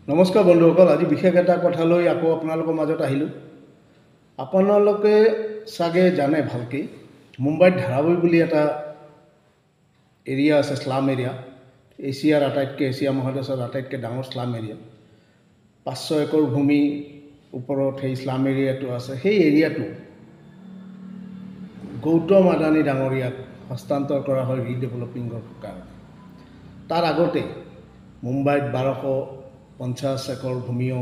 নমস্কাৰ বন্ধুসকল, আজি বিশেষ এটা কথা লৈ আকৌ আপোনালোকৰ মাজত আহিলোঁ। আপোনালোকে চাগে জানে ভালকৈ, মুম্বাইত ধাৰাবই বুলি এটা এৰিয়া আছে, স্লাম এৰিয়া। এছিয়া মহাদেশৰ আটাইতকৈ ডাঙৰ স্লাম এৰিয়া। 500 একৰ ভূমি ওপৰত সেই স্লাম এৰিয়াটো আছে। সেই এৰিয়াটো গৌতম আদানী ডাঙৰীয়াক হস্তান্তৰ কৰা হয় ৰিডেভেলপিঙৰ কাৰণে। তাৰ আগতে মুম্বাইত 1250 একৰ ভূমিও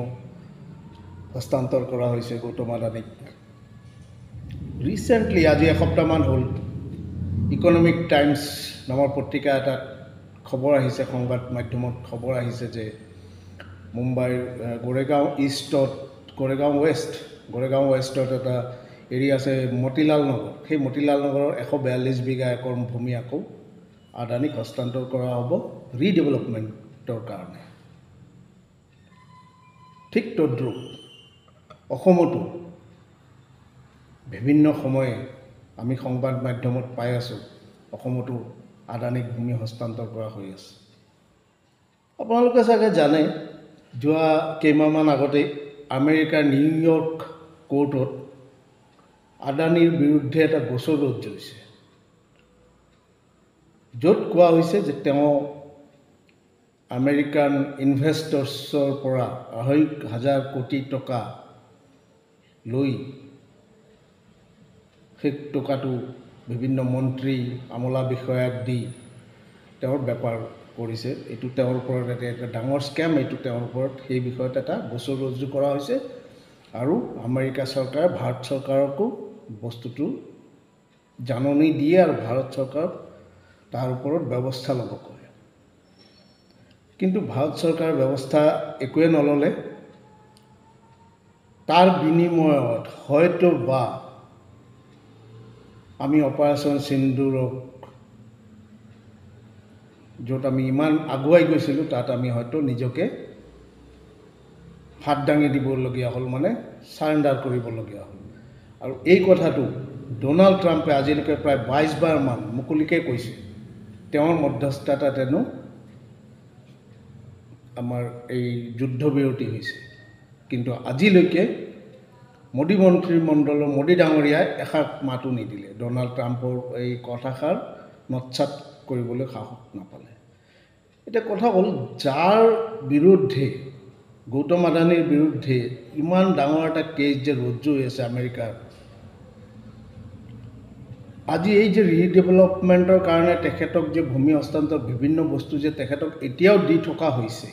হস্তান্তৰ কৰা হৈছে গৌতম আদানীক। ৰিচেণ্টলি আজি এসপ্তাহমান হ'ল ইকনমিক টাইমছ নামৰ পত্ৰিকা এটাত খবৰ আহিছে, সংবাদ মাধ্যমত খবৰ আহিছে যে মুম্বাইৰ গোৰেগাঁও ৱেষ্টত এটা এৰিয়া আছে মতিলাল নগৰ। সেই মতিলাল নগৰৰ 142 বিঘা একৰ ভূমি আকৌ আদানীক হস্তান্তৰ কৰা হ'ব ৰিডেভেলপমেণ্টৰ কাৰণে। ঠিক তদ্ৰুপ অসমতো বিভিন্ন সময়ে আমি সংবাদ মাধ্যমত পাই আছোঁ, অসমতো আদানীক ভূমি হস্তান্তৰ কৰা হৈ আছে। আপোনালোকে চাগে জানে, যোৱা কেইমাহমান আগতে আমেৰিকাৰ নিউয়ৰ্ক কোৰ্টত আদানীৰ বিৰুদ্ধে এটা গোচৰ ৰুজু হৈছে, য'ত কোৱা হৈছে যে তেওঁ আমেৰিকান ইনভেষ্টৰ্ছৰ পৰা 2,500 কোটি টকা লৈ সেই টকাটো বিভিন্ন মন্ত্ৰী আমোলা বিষয়াক দি তেওঁৰ বেপাৰ কৰিছে। এইটো তেওঁৰ ওপৰত এটা ডাঙৰ স্কেম। এইটো তেওঁৰ ওপৰত সেই বিষয়ত এটা গোচৰ ৰুজু কৰা হৈছে আৰু আমেৰিকা চৰকাৰে ভাৰত চৰকাৰকো বস্তুটো জাননী দিয়ে আৰু ভাৰত চৰকাৰক তাৰ ওপৰত ব্যৱস্থা ল'ব কয়। কিন্তু ভাৰত চৰকাৰৰ ব্যৱস্থা একোৱে নল'লে। তাৰ বিনিময়ত হয়তো বা আমি অপাৰেশ্যন সিন্দুৰক, য'ত আমি ইমান আগুৱাই গৈছিলোঁ, তাত আমি হয়তো নিজকে হাত দাঙি দিবলগীয়া হ'ল, মানে চাৰেণ্ডাৰ কৰিবলগীয়া হ'ল। আৰু এই কথাটো ডোনাল্ড ট্ৰাম্পে আজিলৈকে প্ৰায় 22 বাৰমান মুকলিকৈ কৈছে। তেওঁৰ মধ্যস্থতাতেনো আমাৰ এই যুদ্ধবিৰতি হৈছে। কিন্তু আজিলৈকে মোদী মন্ত্ৰীমণ্ডলৰ মোদী ডাঙৰীয়াই এষাৰ মাতো নিদিলে। ডোনাল্ড ট্ৰাম্পৰ এই কথাষাৰ নৎসাত কৰিবলৈ সাহস নাপালে। এতিয়া কথা হ'ল, যাৰ বিৰুদ্ধে গৌতম আদানীৰ বিৰুদ্ধে ইমান ডাঙৰ এটা কেছ যে ৰুজু হৈ আছে আমেৰিকাৰ, আজি এই যে ৰিডেভেলপমেণ্টৰ কাৰণে তেখেতক যে ভূমি হস্তান্তৰ বিভিন্ন বস্তু যে তেখেতক এতিয়াও দি থকা হৈছে,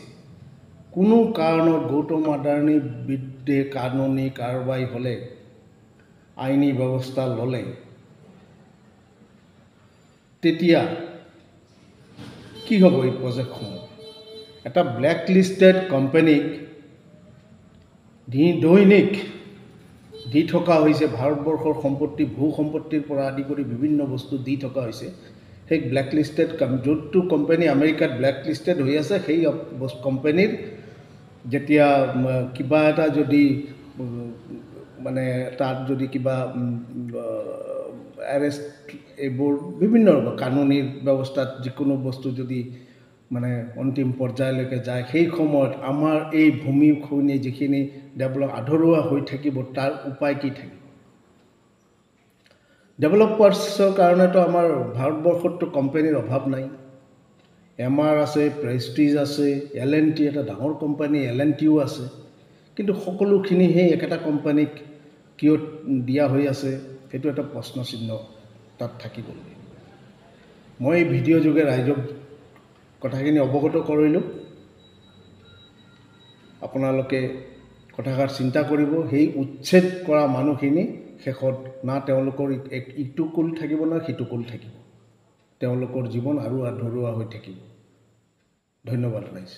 কোনো কাৰণত গৌতম আদানীৰ বিৰুদ্ধে কানুনী কাৰবাই হ'লে, আইনী ব্যৱস্থা ল'লে, তেতিয়া কি হ'ব? এই প্ৰজেক্টসমূহ এটা ব্লেক লিষ্টেড কোম্পানীক দৈনিক দি থকা হৈছে। ভাৰতবৰ্ষৰ সম্পত্তি, ভূ সম্পত্তিৰ পৰা আদি কৰি বিভিন্ন বস্তু দি থকা হৈছে। সেই ব্লেক লিষ্টেড যোনটো কোম্পানী আমেৰিকাত ব্লেক লিষ্টেড হৈ আছে, সেই কোম্পানীৰ যেতিয়া কিবা এটা যদি মানে তাত যদি কিবা এৰেষ্ট, এইবোৰ বিভিন্ন কানুনী ব্যৱস্থাত যিকোনো বস্তু যদি মানে অন্তিম পৰ্যায়লৈকে যায়, সেই সময়ত আমাৰ এই ভূমিখিনি যিখিনি আধৰুৱা হৈ থাকিব, তাৰ উপায় কি থাকিব? ডেভেলপাৰ্ছৰ কাৰণেতো আমাৰ ভাৰতবৰ্ষততো কোম্পানীৰ অভাৱ নাই। MR আছে, প্ৰেষ্টিজ আছে, L&T এটা ডাঙৰ কোম্পানী, L&Tও আছে। কিন্তু সকলোখিনি সেই একেটা কোম্পানীক কিয় দিয়া হৈ আছে, সেইটো এটা প্ৰশ্ন চিহ্ন তাত থাকিবলৈ। মই এই ভিডিঅ' যোগে ৰাইজক কথাখিনি অৱগত কৰিলোঁ। আপোনালোকে কথাষাৰ চিন্তা কৰিব। সেই উচ্ছেদ কৰা মানুহখিনি শেষত না তেওঁলোকৰ ইটো কুল থাকিব, না সিটো কুল থাকিব। তেওঁলোকৰ জীৱন আৰু আধৰুৱা হৈ থাকিব। ধন্যবাদ ৰাইজ।